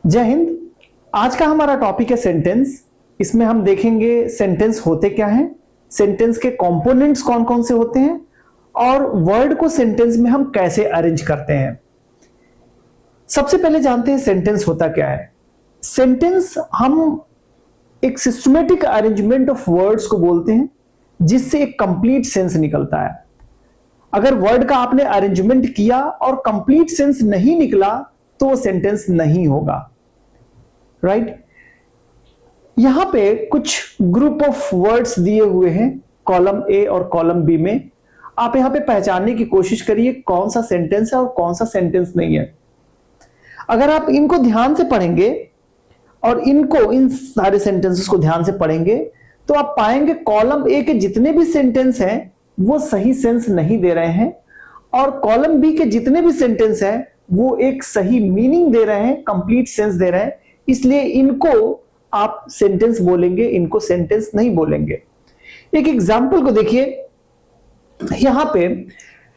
जय हिंद। आज का हमारा टॉपिक है सेंटेंस। इसमें हम देखेंगे सेंटेंस होते क्या हैं, सेंटेंस के कंपोनेंट्स कौन कौन से होते हैं और वर्ड को सेंटेंस में हम कैसे अरेंज करते हैं। सबसे पहले जानते हैं सेंटेंस होता क्या है। सेंटेंस हम एक सिस्टमेटिक अरेंजमेंट ऑफ वर्ड्स को बोलते हैं जिससे एक कंप्लीट सेंस निकलता है। अगर वर्ड का आपने अरेंजमेंट किया और कंप्लीट सेंस नहीं निकला तो वो सेंटेंस नहीं होगा। राइट? यहां पे कुछ ग्रुप ऑफ वर्ड्स दिए हुए हैं कॉलम ए और कॉलम बी में। आप यहां पे पहचानने की कोशिश करिए कौन सा सेंटेंस है और कौन सा सेंटेंस नहीं है। अगर आप इनको ध्यान से पढ़ेंगे और इन सारे सेंटेंसेस को ध्यान से पढ़ेंगे तो आप पाएंगे कॉलम ए के जितने भी सेंटेंस हैं वो सही सेंस नहीं दे रहे हैं और कॉलम बी के जितने भी सेंटेंस हैं वो एक सही मीनिंग दे रहे हैं, कंप्लीट सेंस दे रहे हैं। इसलिए इनको आप सेंटेंस बोलेंगे, इनको सेंटेंस नहीं बोलेंगे। एक एग्जांपल को देखिए, यहां पे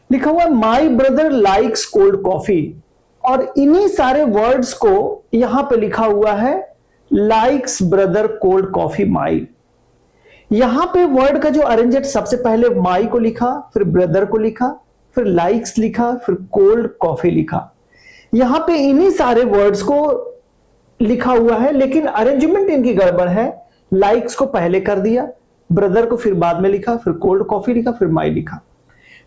लिखा हुआ है my brother likes cold coffee और इन्हीं सारे वर्ड्स को यहां पे लिखा हुआ है लाइक्स ब्रदर कोल्ड कॉफी माई। यहां पे वर्ड का जो अरेंजमेंट, सबसे पहले माई को लिखा, फिर ब्रदर को लिखा, फिर लाइक्स लिखा, फिर कोल्ड कॉफी लिखा। यहां पे इन्हीं सारे वर्ड्स को लिखा हुआ है लेकिन अरेंजमेंट इनकी गड़बड़ है। लाइक्स को पहले कर दिया, ब्रदर को फिर बाद में लिखा, फिर कोल्ड कॉफी लिखा, फिर माई लिखा।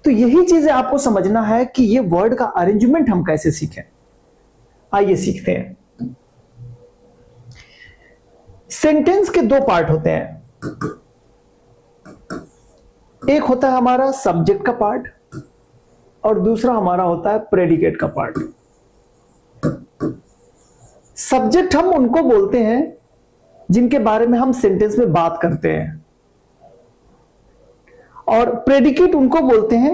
तो यही चीजें आपको समझना है कि ये वर्ड का अरेंजमेंट हम कैसे सीखें। आइए सीखते हैं। सेंटेंस के दो पार्ट होते हैं। एक होता है हमारा सब्जेक्ट का पार्ट और दूसरा हमारा होता है प्रेडिकेट का पार्ट। सब्जेक्ट हम उनको बोलते हैं जिनके बारे में हम सेंटेंस में बात करते हैं और प्रेडिकेट उनको बोलते हैं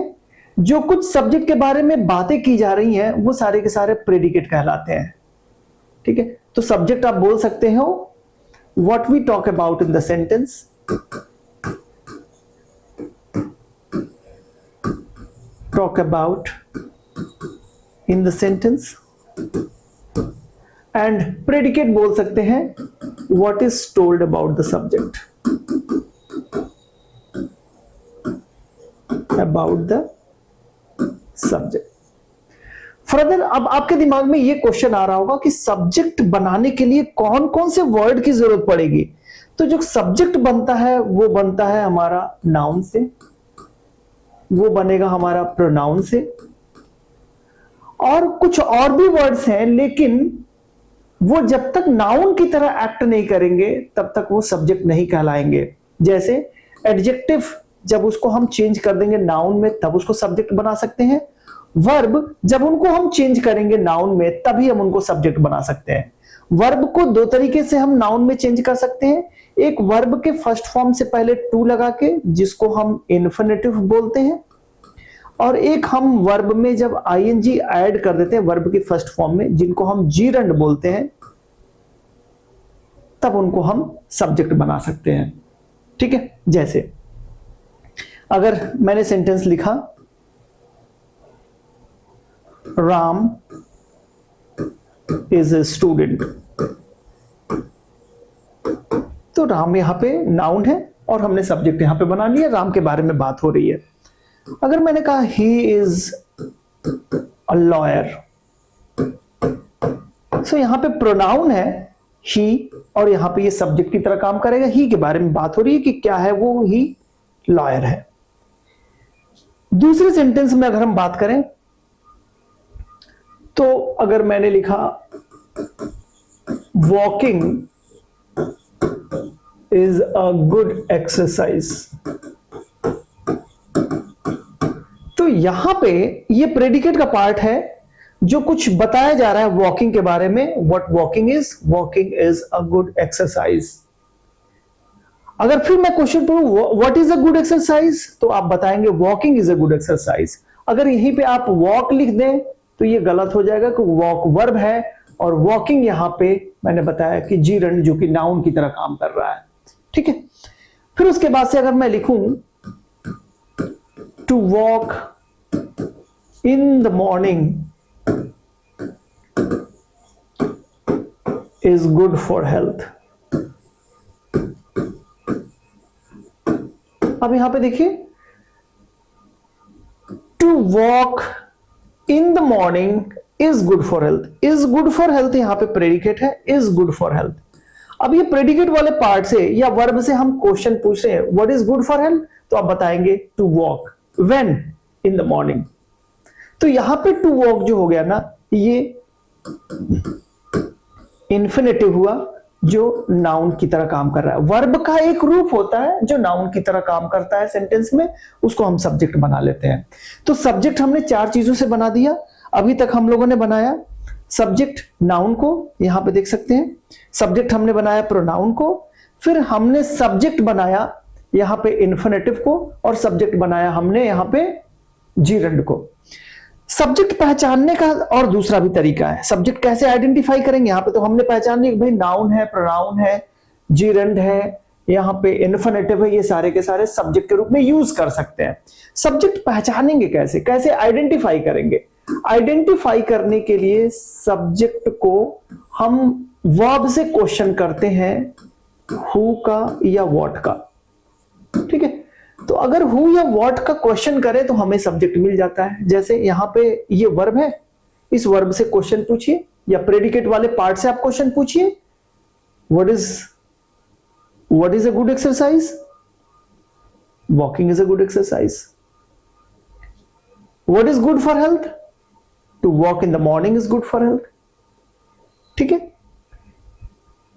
जो कुछ सब्जेक्ट के बारे में बातें की जा रही हैं, वो सारे के सारे प्रेडिकेट कहलाते हैं। ठीक है, तो सब्जेक्ट आप बोल सकते हो what we talk about in the sentence, talk about in the sentence, and predicate बोल सकते हैं what is told about the subject, about the subject. Further अब आपके दिमाग में ये क्वेश्चन आ रहा होगा कि सब्जेक्ट बनाने के लिए कौन कौन से वर्ड की जरूरत पड़ेगी। तो जो सब्जेक्ट बनता है वो बनता है हमारा नाउन से, वो बनेगा हमारा प्रोनाउन से, और कुछ और भी वर्ड्स हैं लेकिन वो जब तक नाउन की तरह एक्ट नहीं करेंगे तब तक वो सब्जेक्ट नहीं कहलाएंगे। जैसे एडजेक्टिव जब उसको हम चेंज कर देंगे नाउन में तब उसको सब्जेक्ट बना सकते हैं। वर्ब जब उनको हम चेंज करेंगे नाउन में तभी हम उनको सब्जेक्ट बना सकते हैं। वर्ब को दो तरीके से हम नाउन में चेंज कर सकते हैं। एक वर्ब के फर्स्ट फॉर्म से पहले टू लगा के जिसको हम इन्फिनेटिव बोलते हैं, और एक हम वर्ब में जब आईएनजी ऐड कर देते हैं वर्ब के फर्स्ट फॉर्म में जिनको हम जीरंड बोलते हैं, तब उनको हम सब्जेक्ट बना सकते हैं। ठीक है, जैसे अगर मैंने सेंटेंस लिखा राम इज ए स्टूडेंट, तो राम यहां पे नाउन है और हमने सब्जेक्ट यहां पे बना लिया, राम के बारे में बात हो रही है। अगर मैंने कहा ही इज अ लॉयर, सो यहां पे प्रोनाउन है ही और यहां पे ये सब्जेक्ट की तरह काम करेगा। ही के बारे में बात हो रही है कि क्या है वो, ही लॉयर है। दूसरे सेंटेंस में अगर हम बात करें तो अगर मैंने लिखा walking is a good exercise, तो यहां पे ये प्रेडिकेट का पार्ट है जो कुछ बताया जा रहा है वॉकिंग के बारे में। What walking is a good exercise. अगर फिर मैं क्वेश्चन करूं what is a good exercise, तो आप बताएंगे walking is a good exercise. अगर यहीं पे आप वॉक लिख दें तो ये गलत हो जाएगा कि वॉक वर्ब है और वॉकिंग यहां पे मैंने बताया कि जीरंड जो कि नाउन की तरह काम कर रहा है। ठीक है, फिर उसके बाद से अगर मैं लिखूं to walk in the morning is good for health. अब यहां पे देखिए, to walk in the morning is good for health. Is good for health यहां पे प्रेडिकेट है, इज गुड फॉर हेल्थ। अब ये प्रेडिकेट वाले पार्ट से या वर्ब से हम क्वेश्चन पूछ रहे हैं what is good for health, तो आप बताएंगे to walk when in the morning. तो यहां पे टू वॉक जो हो गया ना, ये इंफिनिटिव हुआ जो नाउन की तरह काम कर रहा है। वर्ब का एक रूप होता है जो नाउन की तरह काम करता है सेंटेंस में, उसको हम सब्जेक्ट बना लेते हैं। तो सब्जेक्ट हमने 4 चीजों से बना दिया। अभी तक हम लोगों ने बनाया सब्जेक्ट नाउन को, यहां पे देख सकते हैं। सब्जेक्ट हमने बनाया प्रोनाउन को, फिर हमने सब्जेक्ट बनाया यहां पे इन्फिनिटिव को, और सब्जेक्ट बनाया हमने यहां पे जीरंड को। सब्जेक्ट पहचानने का और दूसरा भी तरीका है। सब्जेक्ट कैसे आइडेंटिफाई करेंगे, यहां पे तो हमने पहचान लिया कि भाई नाउन है, प्रोनाउन है, जीरंड है, यहां पे इन्फिनिटिव है, ये सारे के सारे सब्जेक्ट के रूप में यूज कर सकते हैं। सब्जेक्ट पहचानेंगे कैसे, कैसे आइडेंटिफाई करेंगे? आइडेंटिफाई करने के लिए सब्जेक्ट को हम वर्ब से क्वेश्चन करते हैं, हु का या व्हाट का। ठीक है, तो अगर हु या व्हाट का क्वेश्चन करें तो हमें सब्जेक्ट मिल जाता है। जैसे यहां पे ये वर्ब है, इस वर्ब से क्वेश्चन पूछिए, या प्रेडिकेट वाले पार्ट से आप क्वेश्चन पूछिए, what is a good exercise? Walking is a good exercise. What is good for health? To walk in the morning is good for health. ठीक है,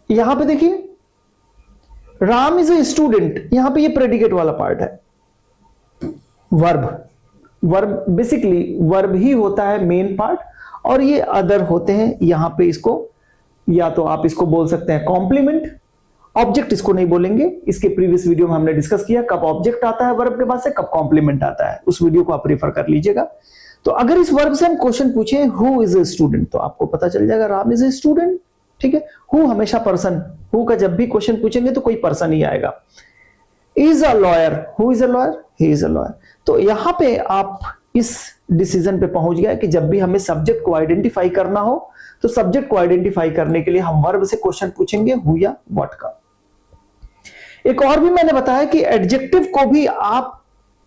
यहां पे देखिए राम इज ए स्टूडेंट, यहां पे ये प्रेडिकेट वाला पार्ट है। वर्ब बेसिकली वर्ब ही होता है मेन पार्ट, और ये अदर होते हैं। यहां पे इसको या तो आप इसको बोल सकते हैं कॉम्प्लीमेंट, ऑब्जेक्ट इसको नहीं बोलेंगे। इसके प्रीवियस वीडियो में हमने डिस्कस किया कब ऑब्जेक्ट आता है वर्ब के बाद से, कब कॉम्प्लीमेंट आता है, उस वीडियो को आप रेफर कर लीजिएगा। तो अगर इस वर्ब से हम क्वेश्चन पूछे हु इज ए स्टूडेंट, तो आपको पता चल जाएगा राम इज ए स्टूडेंट। ठीक है, हु हमेशा पर्सन, हु का जब भी क्वेश्चन पूछेंगे तो कोई पर्सन ही आएगा। Is a lawyer, who is a lawyer? He is a lawyer. तो यहां पे आप इस डिसीजन पे पहुंच गया कि जब भी हमें सब्जेक्ट को आइडेंटिफाई करना हो तो सब्जेक्ट को आइडेंटिफाई करने के लिए हम वर्ब से क्वेश्चन पूछेंगे हु या व्हाट का। एक और भी मैंने बताया कि एडजेक्टिव को भी आप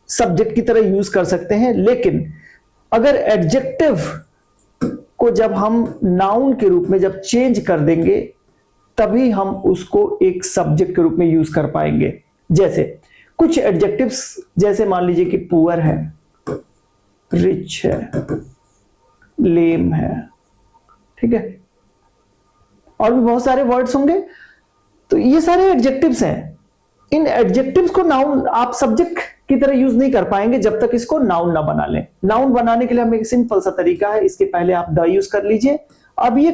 सब्जेक्ट की तरह यूज कर सकते हैं, लेकिन अगर एडजेक्टिव को जब हम नाउन के रूप में जब चेंज कर देंगे तभी हम उसको एक सब्जेक्ट के रूप में यूज कर पाएंगे। जैसे कुछ एडजेक्टिव्स, जैसे मान लीजिए कि पुअर है, रिच है, लेम है, ठीक है, और भी बहुत सारे वर्ड्स होंगे। तो ये सारे एडजेक्टिव्स हैं। इन एडजेक्टिव्स को नाउन आप सब्जेक्ट की तरह यूज नहीं कर पाएंगे जब तक इसको नाउन ना बना लें। नाउन बनाने के लिए हमें एक सिंपल सा तरीका है, इसके पहले आप द यूज कर लीजिए। अब ये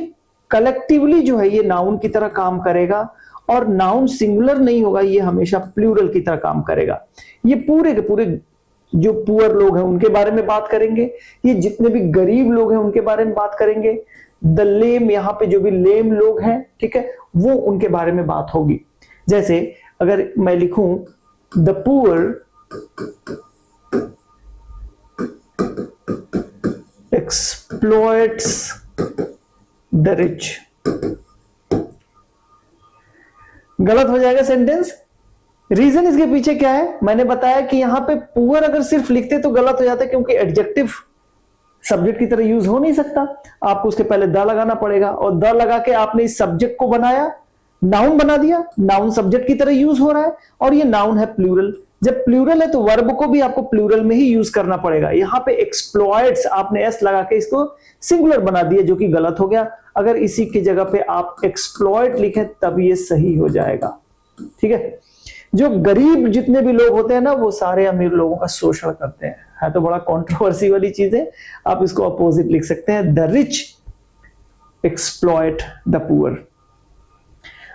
कलेक्टिवली जो है ये नाउन की तरह काम करेगा, और नाउन सिंगुलर नहीं होगा, ये हमेशा प्लूरल की तरह काम करेगा। ये पूरे के पूरे जो पुअर लोग हैं उनके बारे में बात करेंगे, ये जितने भी गरीब लोग हैं उनके बारे में बात करेंगे। द लेम, यहां पे जो भी लेम लोग हैं, ठीक है, वो उनके बारे में बात होगी। जैसे अगर मैं लिखूं the poor exploits the rich, गलत हो जाएगा सेंटेंस। रीजन इसके पीछे क्या है, मैंने बताया कि यहां पे पुअर अगर सिर्फ लिखते तो गलत हो जाता है, क्योंकि एडजेक्टिव सब्जेक्ट की तरह यूज हो नहीं सकता, आपको उसके पहले द लगाना पड़ेगा, और द लगा के आपने इस सब्जेक्ट को बनाया, नाउन बना दिया। नाउन सब्जेक्ट की तरह यूज हो रहा है, और ये नाउन है प्लूरल। जब प्लूरल है तो वर्ब को भी आपको प्लूरल में ही यूज करना पड़ेगा। यहां पे एक्सप्लॉइट्स आपने एस लगा के इसको सिंगुलर बना दिया, जो कि गलत हो गया। अगर इसी की जगह पे आप एक्सप्लॉइट लिखें तब ये सही हो जाएगा। ठीक है, जो गरीब जितने भी लोग होते हैं ना, वो सारे अमीर लोगों का शोषण करते हैं। है तो बड़ा कंट्रोवर्सी वाली चीज है, आप इसको अपोजिट लिख सकते हैं, the rich exploit the poor.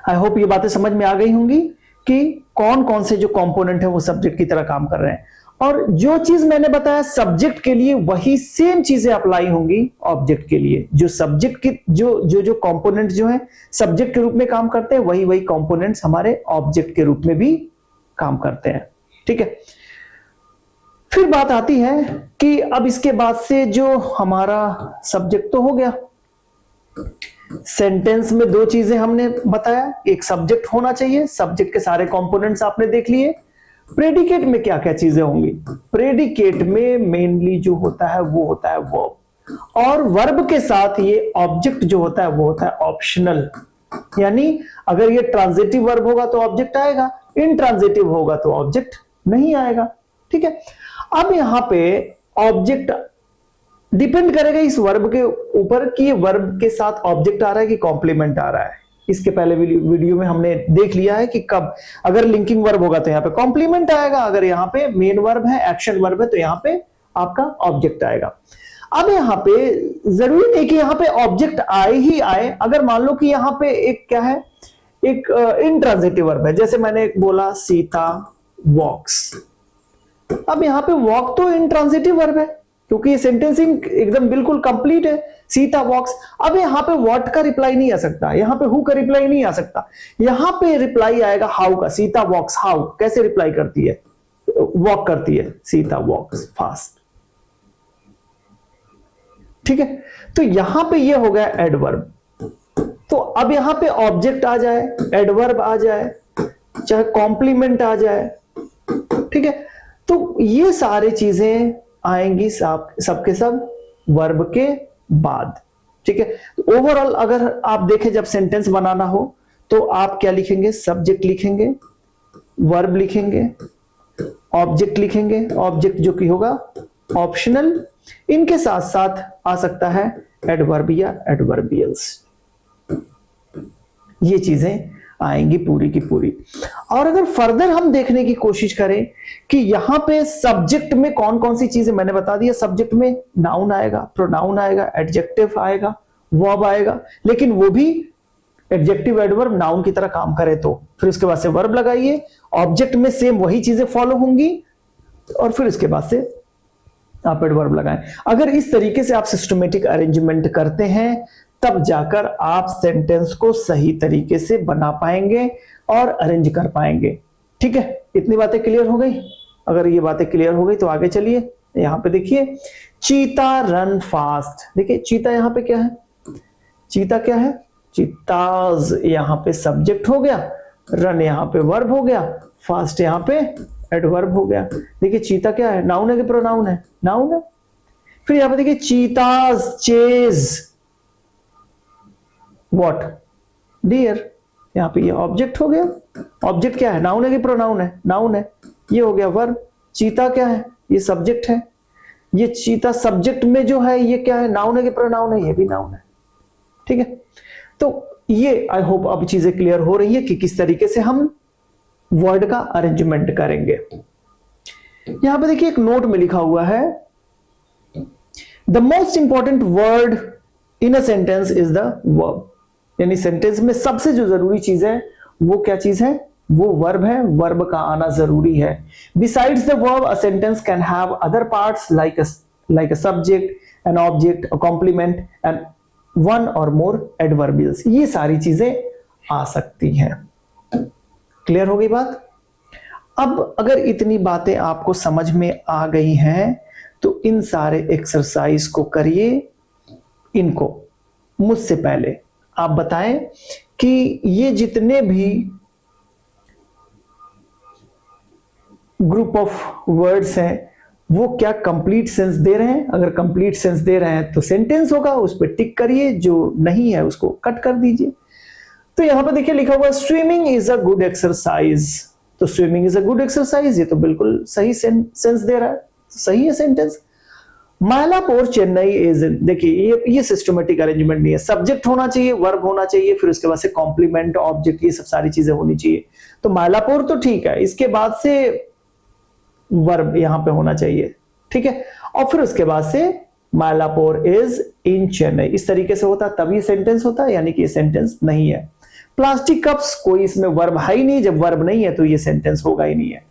I hope ये बातें समझ में आ गई होंगी कि कौन कौन से जो कंपोनेंट है वो सब्जेक्ट की तरह काम कर रहे हैं। और जो चीज मैंने बताया सब्जेक्ट के लिए, वही सेम चीजें अप्लाई होंगी ऑब्जेक्ट के लिए। जो सब्जेक्ट की जो कंपोनेंट जो है सब्जेक्ट के रूप में काम करते हैं, वही कंपोनेंट्स हमारे ऑब्जेक्ट के रूप में भी काम करते हैं। ठीक है, फिर बात आती है कि अब इसके बाद से जो हमारा सब्जेक्ट तो हो गया, सेंटेंस में दो चीजें हमने बताया, एक सब्जेक्ट होना चाहिए, सब्जेक्ट के सारे कंपोनेंट्स आपने देख लिए। प्रेडिकेट में क्या क्या चीजें होंगी? प्रेडिकेट में मेनली जो होता है वो होता है वर्ब, और वर्ब के साथ ये ऑब्जेक्ट जो होता है वो होता है ऑप्शनल। यानी अगर ये ट्रांजिटिव वर्ब होगा तो ऑब्जेक्ट आएगा, इनट्रांजिटिव होगा तो ऑब्जेक्ट नहीं आएगा। ठीक है, अब यहां पे ऑब्जेक्ट डिपेंड करेगा इस वर्ब के ऊपर कि ये वर्ब के साथ ऑब्जेक्ट आ रहा है कि कॉम्प्लीमेंट आ रहा है। इसके पहले वीडियो में हमने देख लिया है कि कब अगर लिंकिंग वर्ब होगा तो यहाँ पे कॉम्प्लीमेंट आएगा, अगर यहाँ पे मेन वर्ब है, एक्शन वर्ब है, तो यहाँ पे आपका ऑब्जेक्ट आएगा। अब यहाँ पे जरूरी नहीं कि यहाँ पे ऑब्जेक्ट आए ही आए। अगर मान लो कि यहाँ पे एक क्या है, एक इनट्रांजिटिव वर्ब है, जैसे मैंने बोला सीता वॉक्स। अब यहाँ पे वॉक तो इनट्रांजिटिव वर्ब है क्योंकि ये सेंटेंसिंग एकदम बिल्कुल कंप्लीट है, सीता वॉक्स। अब यहाँ पे व्हाट का रिप्लाई नहीं आ सकता, यहाँ पे हु का रिप्लाई नहीं आ सकता, यहाँ पे रिप्लाई आएगा हाउ का। सीता वॉक्स, हाउ कैसे रिप्लाई करती है? वॉक करती है, सीता वॉक्स फास्ट। ठीक है, तो यहां पे ये हो गया एडवर्ब। तो अब यहां पे ऑब्जेक्ट आ जाए, एडवर्ब आ जाए, चाहे कॉम्प्लीमेंट आ जाए, ठीक है, तो ये सारी चीजें आएंगी सबके सब वर्ब के बाद। ठीक है, तो ओवरऑल अगर आप देखें जब सेंटेंस बनाना हो तो आप क्या लिखेंगे? सब्जेक्ट लिखेंगे, वर्ब लिखेंगे, ऑब्जेक्ट लिखेंगे, ऑब्जेक्ट जो कि होगा ऑप्शनल, इनके साथ साथ आ सकता है एडवर्ब या एडवर्बियल्स। ये चीजें आएंगी पूरी की पूरी। और अगर फर्दर हम देखने की कोशिश करें कि यहां पे सब्जेक्ट में कौन कौन सी चीजें, मैंने बता दिया सब्जेक्ट में नाउन आएगा, प्रोनाउन आएगा, एडजेक्टिव आएगा, वर्ब आएगा, लेकिन वो भी एडजेक्टिव एडवर्ब नाउन की तरह काम करे तो फिर उसके बाद से वर्ब लगाइए। ऑब्जेक्ट में सेम वही चीजें फॉलो होंगी और फिर इसके बाद से आप एडवर्ब लगाएं। अगर इस तरीके से आप सिस्टमेटिक अरेंजमेंट करते हैं तब जाकर आप सेंटेंस को सही तरीके से बना पाएंगे और अरेंज कर पाएंगे। ठीक है, इतनी बातें क्लियर हो गई? अगर ये बातें क्लियर हो गई तो आगे चलिए। यहां पे देखिए चीता रन फास्ट। देखिए चीता यहां पे क्या है? चीता क्या है? चीताज यहां पे सब्जेक्ट हो गया, रन यहां पे वर्ब हो गया, फास्ट यहां पे एडवर्ब हो गया। देखिए चीता क्या है? नाउन है कि प्रोनाउन है? नाउन है। फिर यहां पे देखिए चीताज चेज व्हाट? डियर। यहां पे ये ऑब्जेक्ट हो गया। ऑब्जेक्ट क्या है? नाउन है कि प्रोनाउन है? नाउन है। ये हो गया वर्ब। चीता क्या है? ये सब्जेक्ट है। ये चीता सब्जेक्ट में जो है ये क्या है? नाउन है कि प्रोनाउन है? ये भी नाउन है। ठीक है, तो ये आई होप अब चीजें क्लियर हो रही है कि किस तरीके से हम वर्ड का अरेंजमेंट करेंगे। यहां पे देखिए एक नोट में लिखा हुआ है the most important word in a sentence is the verb. यानी सेंटेंस में सबसे जो जरूरी चीज है वो क्या चीज है? वो वर्ब है। वर्ब का आना जरूरी है। Besides the verb a sentence can have other parts like a subject, an object, a compliment and one और मोर एडवर्बियल्स। ये सारी चीजें आ सकती हैं। क्लियर हो गई बात? अब अगर इतनी बातें आपको समझ में आ गई हैं तो इन सारे एक्सरसाइज को करिए। इनको मुझसे पहले आप बताएं कि ये जितने भी ग्रुप ऑफ वर्ड्स हैं वो क्या कंप्लीट सेंस दे रहे हैं? अगर कंप्लीट सेंस दे रहे हैं तो सेंटेंस होगा, उस पर टिक करिए, जो नहीं है उसको कट कर दीजिए। तो यहां पर देखिए लिखा हुआ है swimming is a good exercise. तो swimming is a good exercise, ये तो बिल्कुल सही सेंस दे रहा है, सही है सेंटेंस। मालापुर चेन्नई इज, देखिए ये सिस्टमेटिक अरेंजमेंट नहीं है। सब्जेक्ट होना चाहिए, वर्ब होना चाहिए, फिर उसके बाद से कॉम्प्लीमेंट, ऑब्जेक्ट, ये सब सारी चीजें होनी चाहिए। तो मालापुर तो ठीक है, इसके बाद से वर्ब यहां पे होना चाहिए। ठीक है, और फिर उसके बाद से मालापुर इज इन चेन्नई, इस तरीके से होता तभी सेंटेंस होता है, यानी कि ये सेंटेंस नहीं है। प्लास्टिक कप्स, कोई इसमें वर्ब है ही नहीं, जब वर्ब नहीं है तो ये सेंटेंस होगा ही नहीं है।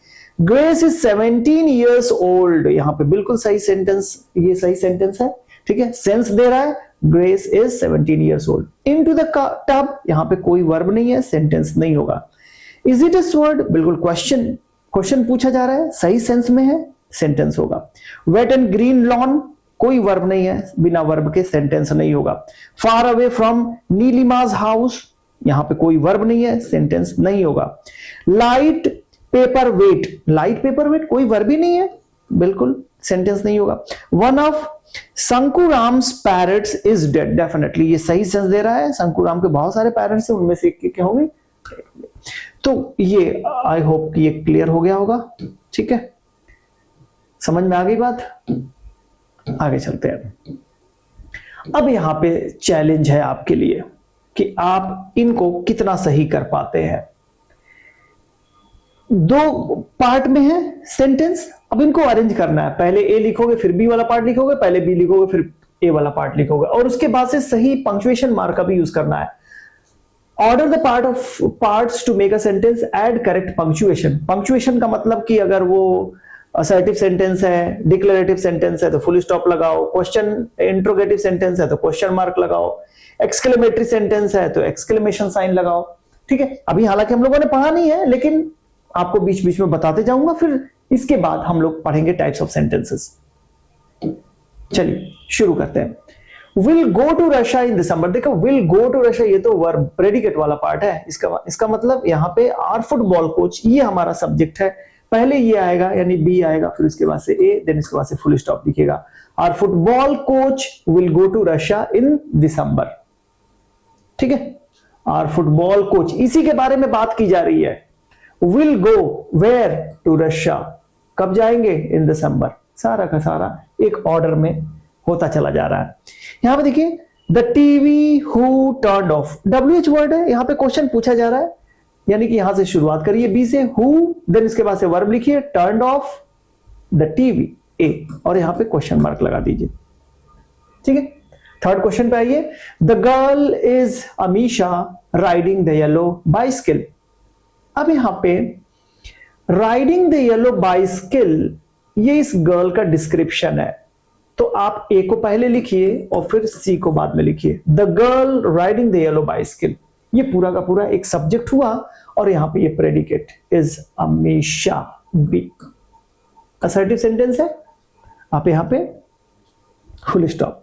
ग्रेस इज 17 years old, यहां पे बिल्कुल सही सेंटेंस, ये सही सेंटेंस है। ठीक है, सेंस दे रहा है grace is 17 years old। Into the tub, यहां पे कोई वर्ब नहीं है, सेंटेंस नहीं होगा। इज इट अ स्वॉर्ड, बिल्कुल क्वेश्चन पूछा जा रहा है, सही सेंस में है, सेंटेंस होगा। वेट एंड ग्रीन लॉन, कोई वर्ब नहीं है, बिना वर्ब के सेंटेंस नहीं होगा। Far away from Neelima's house, यहां पे कोई वर्ब नहीं है, सेंटेंस नहीं होगा। Light paperweight, light paperweight कोई वर्ब ही नहीं है, बिल्कुल सेंटेंस नहीं होगा। One of Shankuram's parrots is dead, definitely ये सही सेंस दे रहा है, शंकुराम के बहुत सारे पैरट्स हैं, उनमें से एक क्या होंगे। तो ये आई होप कि ये क्लियर हो गया होगा, ठीक है, समझ में आ गई बात। आगे चलते हैं। अब यहां पे चैलेंज है आपके लिए कि आप इनको कितना सही कर पाते हैं। दो पार्ट में है सेंटेंस, अब इनको अरेंज करना है, पहले ए लिखोगे फिर बी वाला पार्ट लिखोगे, पहले बी लिखोगे फिर ए वाला पार्ट लिखोगे, और उसके बाद से सही पंक्चुएशन मार्क का भी यूज करना है। Order the part of parts to make a sentence, add correct punctuation. Punctuation का मतलब कि अगर वो असर्टिव सेंटेंस है, डिक्लेरेटिव सेंटेंस है तो फुल स्टॉप लगाओ, क्वेश्चन इंट्रोगेटिव सेंटेंस है तो क्वेश्चन मार्क लगाओ, एक्सक्लेमेटरी सेंटेंस है तो एक्सक्लेमेशन साइन लगाओ, ठीक है। अभी हालांकि हम लोगों ने पढ़ा नहीं है, लेकिन आपको बीच बीच में बताते जाऊंगा, फिर इसके बाद हम लोग पढ़ेंगे टाइप्स ऑफ सेंटेंसेस। चलिए शुरू करते हैं। Will go to Russia in दिसंबर, देखो विल गो टू रशिया ये तो वर्ब प्रेडिकेट वाला पार्ट है, इसका मतलब यहाँ पे आर फुटबॉल कोच ये हमारा सब्जेक्ट है, पहले ये आएगा यानी बी आएगा, फिर उसके बाद से ए, देन इसके बाद से फुल स्टॉप लिखेगा। Our football coach will go to Russia in December, ठीक है। आर फुटबॉल कोच, इसी के बारे में बात की जा रही है। Will go where to Russia, कब जाएंगे, इन दिसंबर। सारा का सारा एक ऑर्डर में होता चला जा रहा है। यहां पे देखिए the TV who turned of, WH word है, यहां पे क्वेश्चन पूछा जा रहा है, यानी कि यहां से शुरुआत करिए बी से, हु, देन इसके बाद से वर्ब लिखिए, टर्न्ड ऑफ द टीवी ए, और यहां पे क्वेश्चन मार्क लगा दीजिए, ठीक है। थर्ड क्वेश्चन पे आइए। The girl is Amisha riding the yellow bicycle, अब यहां पे राइडिंग द येलो बाइसिकल ये इस गर्ल का डिस्क्रिप्शन है, तो आप ए को पहले लिखिए और फिर सी को बाद में लिखिए। The girl riding the yellow bicycle, ये पूरा का पूरा एक सब्जेक्ट हुआ, और यहां पे ये predicate is Amisha B, assertive sentence है, आप यहां पे full stop.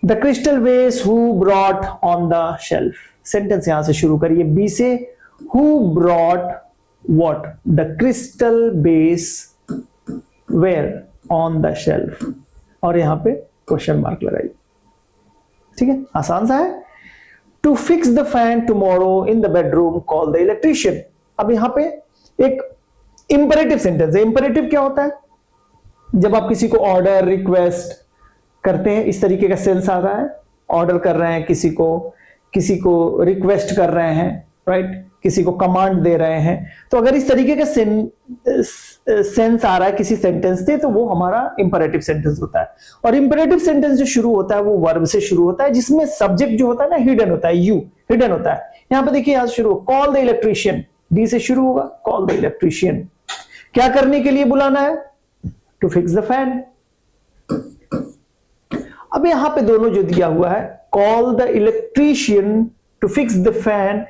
The crystal vase who brought on the shelf, sentence यहां से शुरू करिए बी से, who brought what, the crystal base were on the shelf, और यहां पे क्वेश्चन मार्क लगाइए, ठीक है, आसान सा है। To fix the fan tomorrow in the bedroom call the electrician, अब यहां पे एक इंपेरेटिव सेंटेंस है। इंपेरेटिव क्या होता है, जब आप किसी को ऑर्डर रिक्वेस्ट करते हैं, इस तरीके का सेंस आ रहा है, ऑर्डर कर रहे हैं किसी को रिक्वेस्ट कर रहे हैं, राइट, किसी को कमांड दे रहे हैं, तो अगर इस तरीके का सेंस आ रहा है किसी सेंटेंस से, तो वो हमारा इंपेरेटिव सेंटेंस होता है। और इंपेरेटिव सेंटेंस जो शुरू होता है वो वर्ब से शुरू होता है, जिसमें सब्जेक्ट जो होता है ना हिडन होता है, यू हिडन होता है। यहां पे देखिए, यहां से शुरू, कॉल द इलेक्ट्रीशियन, डी से शुरू होगा, कॉल द इलेक्ट्रीशियन, क्या करने के लिए बुलाना है, टू फिक्स द फैन। अब यहां पे दोनों जो दिया हुआ है, call the electrician to fix the fan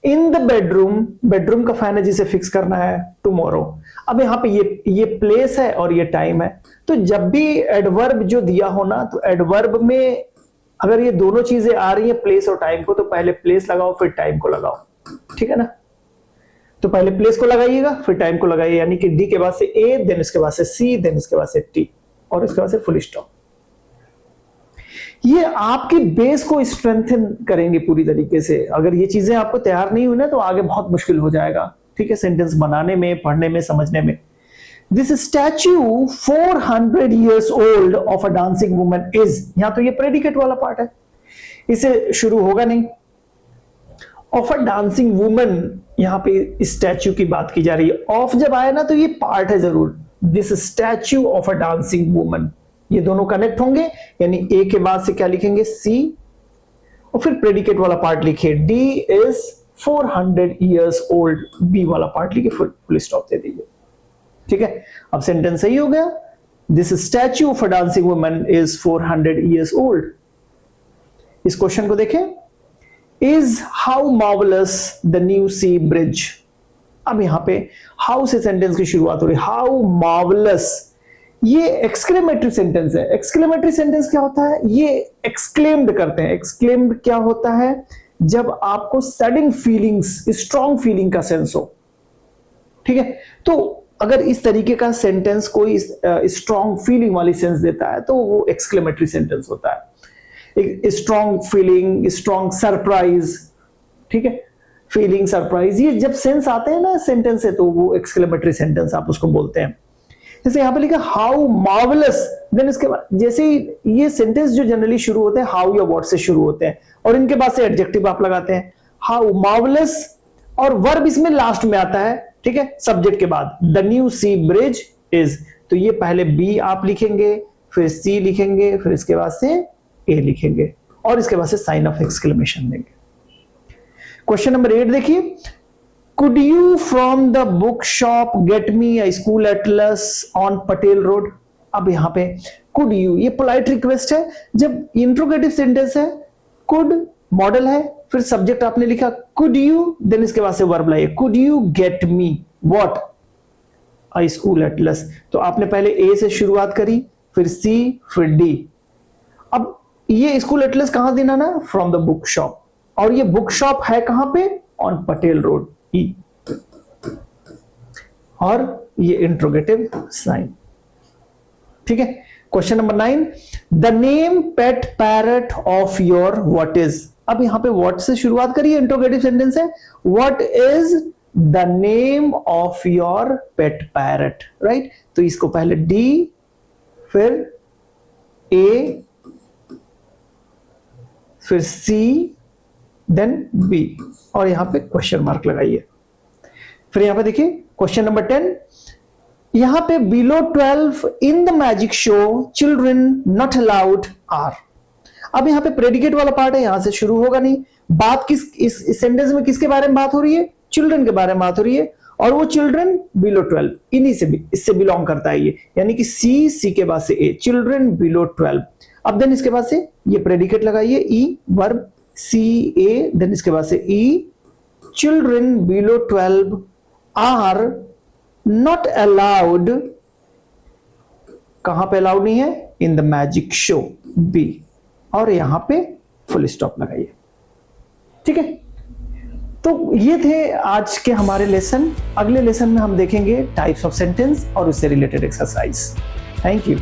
in the bedroom, bedroom का फैन है जिसे फिक्स करना है टुमारो। अब यहां पे ये प्लेस है और ये टाइम है, तो जब भी एडवर्ब जो दिया हो ना, तो एडवर्ब में अगर ये दोनों चीजें आ रही हैं, प्लेस और टाइम को, तो पहले प्लेस लगाओ फिर टाइम को लगाओ, ठीक है ना। तो पहले प्लेस को लगाइएगा फिर टाइम को लगाइए, यानी कि डी के बाद से ए, देन इसके बाद से सी, देन इसके बाद से टी, और इसके बाद से फुल स्टॉप। ये आपकी बेस को स्ट्रेंथन करेंगे पूरी तरीके से। अगर ये चीजें आपको तैयार नहीं हुई ना, तो आगे बहुत मुश्किल हो जाएगा, ठीक है, सेंटेंस बनाने में, पढ़ने में, समझने में। This statue 400 years old of a dancing woman is, यहां तो ये प्रेडिकेट वाला पार्ट है, इसे शुरू होगा नहीं। ऑफ अ डांसिंग वुमन, यहां पे स्टैच्यू की बात की जा रही है, ऑफ जब आए ना तो ये पार्ट है जरूर, this statue of a dancing woman, ये दोनों कनेक्ट होंगे, यानी ए के बाद से क्या लिखेंगे, सी, और फिर प्रेडिकेट वाला पार्ट लिखिए, D is 400 years old, B वाला पार्ट लिखिए, फुल स्टॉप दे दीजिए, ठीक है। अब सेंटेंस सही हो गया, this statue of a dancing woman is 400 years old। इस क्वेश्चन को देखें, is how marvellous the new sea bridge, अब यहां पे हाउ से सेंटेंस की शुरुआत हो रही है, हाउ मार्वलस, ये एक्सक्लेमेटरी सेंटेंस है। एक्सक्लेमेटरी सेंटेंस क्या होता है? ये एक्सक्लेम्ड करते हैं। एक्सक्लेम्ड क्या होता है? जब आपको सडन फीलिंग्स, स्ट्रॉन्ग फीलिंग का सेंस हो। ठीक है, तो अगर इस तरीके का सेंटेंस कोई स्ट्रॉन्ग फीलिंग वाली सेंस देता है तो वो एक्सक्लेमेटरी सेंटेंस होता है। स्ट्रॉन्ग फीलिंग, स्ट्रॉन्ग सरप्राइज, ठीक है, फीलिंग, सरप्राइज, ये जब सेंस आते हैं ना सेंटेंस से तो वो एक्सक्लेमेटरी सेंटेंस आप उसको बोलते हैं। जैसे यहां पे लिखा हाउ मार्वलस, देन इसके बाद जैसे ये सेंटेंस जो जनरली शुरू होते हैं हाउ या व्हाट से शुरू होते हैं और इनके बाद से एडजेक्टिव आप लगाते हैं। हाउ मार्वलस, और वर्ब इसमें लास्ट में आता है, ठीक है, सब्जेक्ट के बाद। The new sea bridge is, तो ये पहले बी आप लिखेंगे, फिर सी लिखेंगे, फिर इसके बाद से ए लिखेंगे और इसके बाद से साइन ऑफ एक्सक्लेमेशन देंगे। क्वेश्चन नंबर 8 देखिए, could you from the book shop get me a school Atlas on Patel road. अब यहां पे कुड यू, ये पोलाइट रिक्वेस्ट है। जब इंट्रोगेटिव सेंटेंस है, कुड मॉडल है, फिर सब्जेक्ट आपने लिखा कुड यू, देन इसके बाद से वर्ब लाइए, could you get me what a school Atlas. तो आपने पहले ए से शुरुआत करी, फिर सी, फिर डी। अब ये स्कूल एटलस कहां देना ना? फ्रॉम द बुक शॉप, और ये बुक शॉप है कहां पे? ऑन पटेल रोड ई, और ये इंट्रोगेटिव साइन। ठीक है, question number 9, the name pet parrot of your what is. अब यहां पे व्हाट से शुरुआत करिए, इंट्रोगेटिव सेंटेंस है। What is the name of your pet parrot, right. तो इसको पहले डी, फिर ए, फिर सी, देन बी, और यहां पे क्वेश्चन मार्क लगाइए। फिर यहां पे देखिए क्वेश्चन नंबर 10, यहां पे below 12 in the magic show children not allowed are. अब यहां पे प्रेडिकेट वाला पार्ट है, यहां से शुरू होगा नहीं। बात इस सेंटेंस में किसके बारे में बात हो रही है? चिल्ड्रन के बारे में बात हो रही है, और वो चिल्ड्रन बिलो 12 इन्हीं से भी, इससे बिलोंग करता है ये, यानी कि सी के बाद से ए, चिल्ड्रन बिलो 12। अब देन इसके बाद से ये प्रेडिकेट लगाइए, ई वर्ब, सी ए, देन इसके बाद से E, children below 12 are not allowed, कहां पे अलाउड नहीं है? In the magic show B, और यहां पे फुल स्टॉप लगाइए। ठीक है, तो ये थे आज के हमारे लेसन। अगले लेसन में हम देखेंगे टाइप्स ऑफ सेंटेंस और उससे रिलेटेड एक्सरसाइज। Thank you.